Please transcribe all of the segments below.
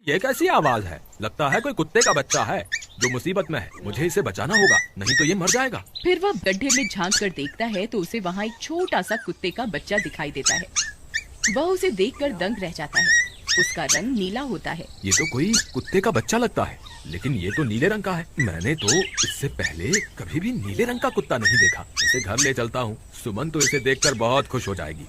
ये कैसी आवाज है? लगता है कोई कुत्ते का बच्चा है जो मुसीबत में है। मुझे इसे बचाना होगा, नहीं तो ये मर जाएगा। फिर वह गड्ढे में झांक कर देखता है तो उसे वहाँ एक छोटा सा कुत्ते का बच्चा दिखाई देता है। वह उसे देखकर दंग रह जाता है। उसका रंग नीला होता है। ये तो कोई कुत्ते का बच्चा लगता है, लेकिन ये तो नीले रंग का है। मैंने तो इससे पहले कभी भी नीले रंग का कुत्ता नहीं देखा। इसे घर ले चलता हूँ, सुमन तो इसे देखकर बहुत खुश हो जाएगी।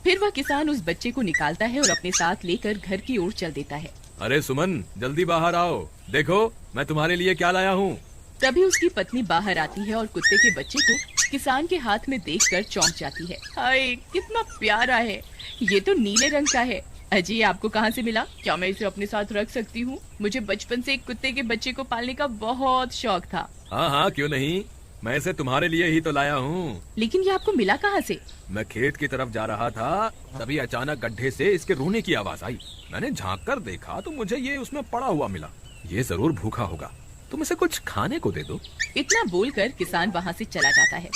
फिर वह किसान उस बच्चे को निकालता है और अपने साथ लेकर घर की ओर चल देता है। अरे सुमन, जल्दी बाहर आओ, देखो मैं तुम्हारे लिए क्या लाया हूँ। तभी उसकी पत्नी बाहर आती है और कुत्ते के बच्चे को किसान के हाथ में देखकर चौंक जाती है। हाय, कितना प्यारा है, ये तो नीले रंग का है। अजी, आपको कहाँ से मिला? क्या मैं इसे अपने साथ रख सकती हूँ? मुझे बचपन से एक कुत्ते के बच्चे को पालने का बहुत शौक था। हाँ हाँ, क्यों नहीं, मैं इसे तुम्हारे लिए ही तो लाया हूँ। लेकिन ये आपको मिला कहाँ से? मैं खेत की तरफ जा रहा था, तभी अचानक गड्ढे से इसके रोने की आवाज आई। मैंने झांक कर देखा तो मुझे ये उसमें पड़ा हुआ मिला। ये जरूर भूखा होगा, तुम इसे कुछ खाने को दे दो। इतना बोलकर किसान वहाँ से चला जाता है।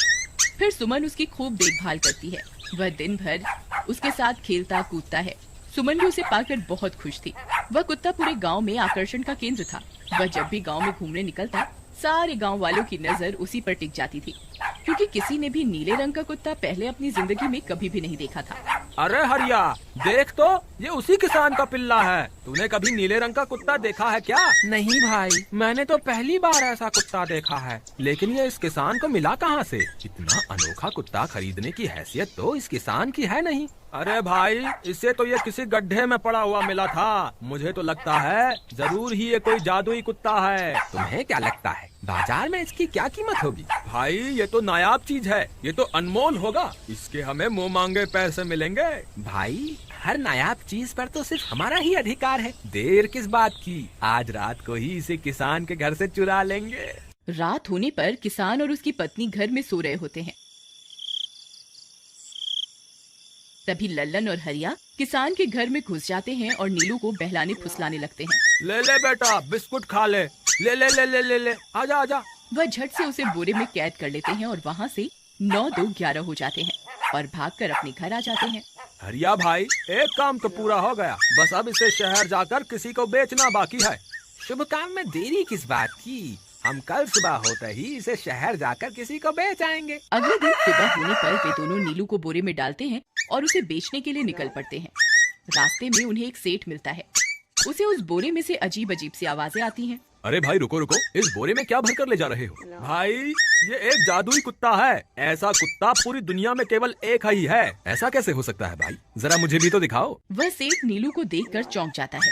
फिर सुमन उसकी खूब देखभाल करती है। वह दिन भर उसके साथ खेलता कूदता है। सुमन भी उसे पाकर बहुत खुश थी। वह कुत्ता पूरे गांव में आकर्षण का केंद्र था। वह जब भी गांव में घूमने निकलता, सारे गांव वालों की नजर उसी पर टिक जाती थी, क्योंकि किसी ने भी नीले रंग का कुत्ता पहले अपनी जिंदगी में कभी भी नहीं देखा था। अरे हरिया, देख तो, ये उसी किसान का पिल्ला है। तूने कभी नीले रंग का कुत्ता देखा है क्या? नहीं भाई, मैंने तो पहली बार ऐसा कुत्ता देखा है। लेकिन ये इस किसान को मिला कहाँ से? इतना अनोखा कुत्ता खरीदने की हैसियत तो इस किसान की है नहीं। अरे भाई, इसे तो ये किसी गड्ढे में पड़ा हुआ मिला था। मुझे तो लगता है जरूर ही ये कोई जादुई कुत्ता है। तुम्हें क्या लगता है बाजार में इसकी क्या कीमत होगी? भाई, ये तो नायाब चीज है, ये तो अनमोल होगा। इसके हमें मुंह मांगे पैसे मिलेंगे। भाई, हर नायाब चीज पर तो सिर्फ हमारा ही अधिकार है। देर किस बात की, आज रात को ही इसे किसान के घर से चुरा लेंगे। रात होने पर किसान और उसकी पत्नी घर में सो रहे होते हैं। तभी लल्लन और हरिया किसान के घर में घुस जाते हैं और नीलू को बहलाने फुसलाने लगते हैं। ले ले बेटा, बिस्कुट खा ले। ले ले ले ले ले ले, आजा आजा। वह झट से उसे बोरे में कैद कर लेते हैं और वहाँ से 9-2-11 हो जाते हैं और भागकर अपने घर आ जाते हैं। हरिया भाई, एक काम तो पूरा हो गया, बस अब इसे शहर जाकर किसी को बेचना बाकी है। शुभ काम में देरी किस बात की, हम कल सुबह होते ही इसे शहर जाकर किसी को बेच आएंगे। अगले दिन सुबह होने पर वे दोनों नीलू को बोरे में डालते हैं और उसे बेचने के लिए निकल पड़ते हैं। रास्ते में उन्हें एक सेठ मिलता है। उसे उस बोरे में से अजीब अजीब सी आवाजें आती हैं। अरे भाई, रुको रुको, इस बोरे में क्या भर कर ले जा रहे हो? भाई, ये एक जादुई कुत्ता है। ऐसा कुत्ता पूरी दुनिया में केवल एक ही है। ऐसा कैसे हो सकता है भाई? जरा मुझे भी तो दिखाओ। वह सेठ नीलू को देखकर चौंक जाता है।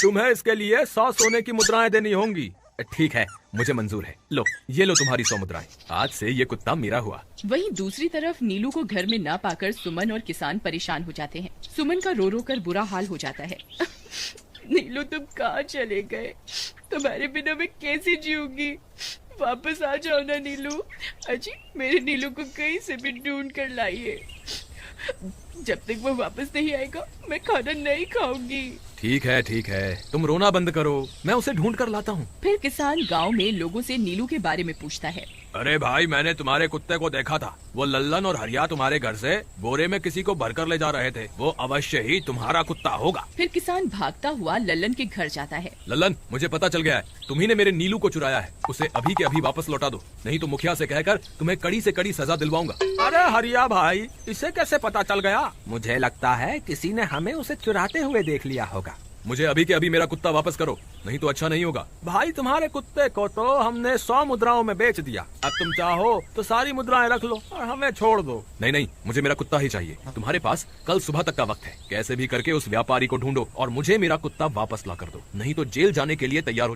तुम्हें इसके लिए 100 सोने की मुद्राएं देनी होंगी। ठीक है, मुझे मंजूर है। लो, ये लो तुम्हारी 100 मुद्राएं। आज से ये कुत्ता मेरा हुआ। वहीं दूसरी तरफ नीलू को घर में न पाकर सुमन और किसान परेशान हो जाते हैं। सुमन का रो रो कर बुरा हाल हो जाता है। नीलू, तुम कहाँ चले गए? तुम्हारे बिना मैं कैसे जीऊंगी? वापस आ जाओ ना नीलू। अजी, मेरे नीलू को कहीं से भी ढूंढ कर लाइए। जब तक वो वापस नहीं आएगा मैं खाना नहीं खाऊंगी। ठीक है, तुम रोना बंद करो, मैं उसे ढूंढ कर लाता हूँ। फिर किसान गांव में लोगों से नीलू के बारे में पूछता है। अरे भाई, मैंने तुम्हारे कुत्ते को देखा था। वो लल्लन और हरिया तुम्हारे घर से बोरे में किसी को भरकर ले जा रहे थे। वो अवश्य ही तुम्हारा कुत्ता होगा। फिर किसान भागता हुआ लल्लन के घर जाता है। लल्लन, मुझे पता चल गया है, तुम्ही ने मेरे नीलू को चुराया है। उसे अभी के अभी वापस लौटा दो, नहीं तो मुखिया से कहकर तुम्हें कड़ी से कड़ी सजा दिलवाऊंगा। अरे हरिया भाई, इसे कैसे पता चल गया? मुझे लगता है किसी ने हमें उसे चुराते हुए देख लिया होगा। मुझे अभी के अभी मेरा कुत्ता वापस करो, नहीं तो अच्छा नहीं होगा। भाई, तुम्हारे कुत्ते को तो हमने 100 मुद्राओं में बेच दिया। अब तुम चाहो तो सारी मुद्राएं रख लो और हमें छोड़ दो। नहीं, मुझे मेरा कुत्ता ही चाहिए। तुम्हारे पास कल सुबह तक का वक्त है। कैसे भी करके उस व्यापारी को ढूंढो और मुझे मेरा कुत्ता वापस ला कर दो, नहीं तो जेल जाने के लिए तैयार हो।